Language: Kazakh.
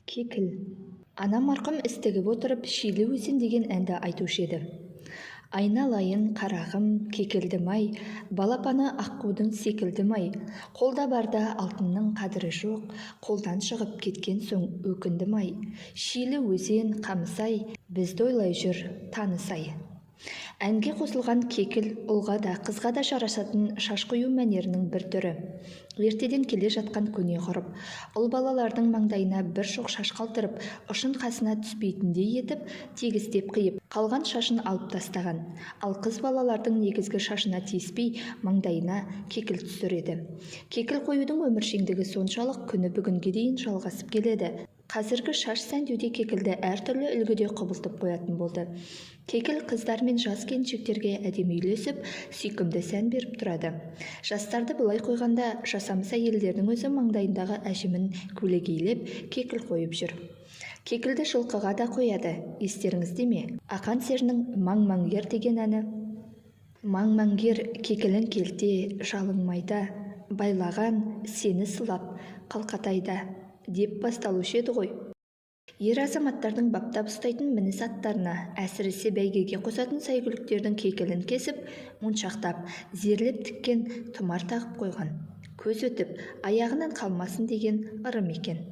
Кекіл. Ана марқұм істігіп отырып Шилі өзен деген әнді айтушы еді. Айналайын қарағым кекілдім-ай, балапаны аққудың секілдім-ай, қолда барда алтынның қадірі жоқ, қолдан шығып кеткен соң өкіндім-ай, Шилі өзен қамысай, бізді ойлай жүр танысай. Әнге қосылған кекіл ұлға да қызға да жарасатын шаш қою мәнерінің бір түрі. Ертеден келе жатқан көне ғұрып, ұл балалардың маңдайына бір шоқ шаш қалдырып, ұшын қасына түспейтіндей етіп, тегістеп қиып, қалған шашын алып тастаған. Ал қыз балалардың негізгі шашына тиіспей, маңдайына кекіл түсіреді. Кекіл қоюдың өміршеңдігі соншалық күні бүгінге дейін жалғасып келеді. Қазіргі шаш сәндеуде кекілді әртүрлі үлгіде құбылтып қоятын болды. Кекіл қыздар мен жас келіншектерге әдемі үйлесіп, сүйкімді сән беріп тұрады. Жастарды былай қойғанда, жасамыс әйелдердің өзі маңдайындағы әжімін көлегейлеп, кекіл қойып жүр. Кекілді жылқыға да қояды. Естеріңізде ме? Ақан серінің «Маң-маңгер» деген әні. Маң-маңгер кекілін келте, жалың майда, байлаған сені сылап, қалқатайда деп басталушы еді ғой. Ер азаматтардың баптап ұстайтын мініс аттарына, әсіресе бәйгеге қосатын сәйгүліктердің кекілін кесіп, моншақтап, зерлеп тіккен тұмар тағып қойған. Көз өтіп, аяғынан қалмасын деген ырым екен.